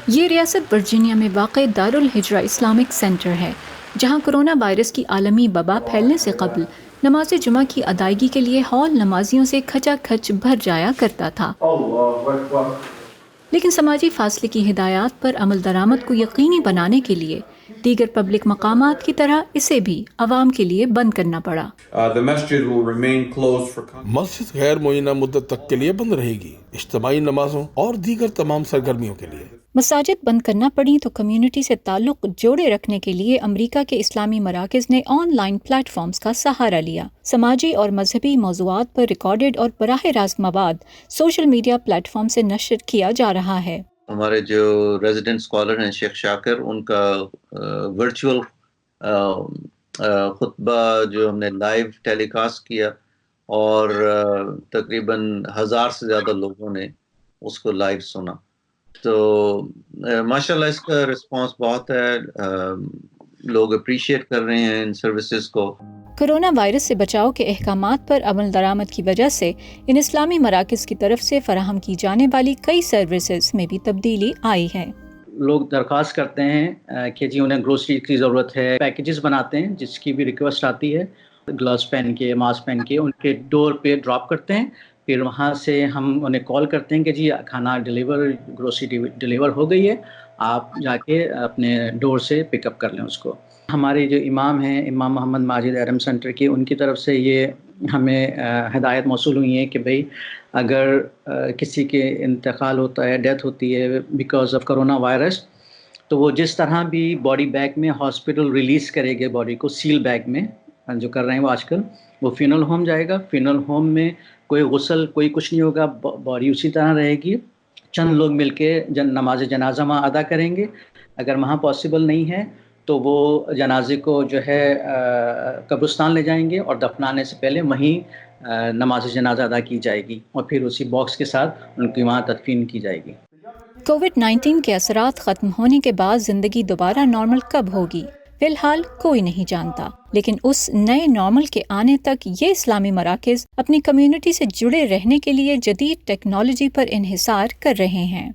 یہ ریاست ورجینیا میں واقع دارالہجرہ اسلامک سینٹر ہے، جہاں کرونا وائرس کی عالمی وبا پھیلنے سے قبل نماز جمعہ کی ادائیگی کے لیے ہال نمازیوں سے کھچا کھچ بھر جایا کرتا تھا، لیکن سماجی فاصلے کی ہدایات پر عمل درآمد کو یقینی بنانے کے لیے دیگر پبلک مقامات کی طرح اسے بھی عوام کے لیے بند کرنا پڑا۔ مسجد غیر معینہ مدت تک کے لیے بند رہے گی، اجتماعی نمازوں اور دیگر تمام سرگرمیوں کے لیے۔ مساجد بند کرنا پڑی تو کمیونٹی سے تعلق جوڑے رکھنے کے لیے امریکہ کے اسلامی مراکز نے آن لائن پلیٹ فارمز کا سہارا لیا۔ سماجی اور مذہبی موضوعات پر ریکارڈڈ اور براہ راست مواد سوشل میڈیا پلیٹ فارم سے نشر کیا جا رہا ہے۔ ہمارے جو ریزیڈنٹ اسکالر ہیں شیخ شاکر، ان کا ورچوئل خطبہ جو ہم نے لائیو ٹیلی کاسٹ کیا، اور تقریباً 1000 سے زیادہ لوگوں نے اس کو لائیو سنا۔ تو ماشاءاللہ اس کا رسپانس بہت ہے، لوگ اپریشیٹ کر رہے ہیں ان سروسز کو۔ کرونا وائرس سے بچاؤ کے احکامات پر عمل درآمد کی وجہ سے ان اسلامی مراکز کی طرف سے فراہم کی جانے والی کئی سروسز میں بھی تبدیلی آئی ہے۔ لوگ درخواست کرتے ہیں کہ جی انہیں گروسری کی ضرورت ہے، پیکیجز بناتے ہیں، جس کی بھی ریکویسٹ آتی ہے، گلوز پہن کے، ماسک پہن کے ان کے ڈور پہ ڈراپ کرتے ہیں، پھر وہاں سے ہم انہیں کال کرتے ہیں کہ جی کھانا گروسری ڈیلیور ہو گئی ہے، آپ جا کے اپنے ڈور سے پک اپ کر لیں اس کو۔ ہمارے جو امام ہیں، امام محمد ماجد ارم سینٹر کی، ان کی طرف سے یہ ہمیں ہدایت موصول ہوئی ہے کہ بھئی اگر کسی کے انتقال ہوتا ہے، ڈیتھ ہوتی ہے بیکاز آف کرونا وائرس، تو وہ جس طرح بھی باڈی بیگ میں ہاسپٹل ریلیز کرے گے باڈی کو، سیل بیگ میں جو کر رہے ہیں وہ آج کل، وہ فینل ہوم جائے گا، فینل ہوم میں کوئی غسل کوئی کچھ نہیں ہوگا، باڈی اسی طرح رہے گی، چند لوگ مل کے نماز جنازہ وہاں ادا کریں گے۔ اگر وہاں پاسبل نہیں ہے تو وہ جنازے کو جو ہے قبرستان لے جائیں گے اور دفنانے سے پہلے وہیں نماز جنازہ ادا کی جائے گی، اور پھر اسی باکس کے ساتھ ان کی وہاں تدفین کی جائے گی۔ کووڈ-19 کے اثرات ختم ہونے کے بعد زندگی دوبارہ نارمل کب ہوگی، فی الحال کوئی نہیں جانتا، لیکن اس نئے نارمل کے آنے تک یہ اسلامی مراکز اپنی کمیونٹی سے جڑے رہنے کے لیے جدید ٹیکنالوجی پر انحصار کر رہے ہیں۔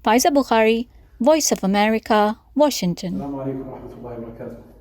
فائزہ بخاری، وائس آف امریکہ، واشنگٹن۔ السلام علیکم و رحمۃ اللہ وبرکاتہ۔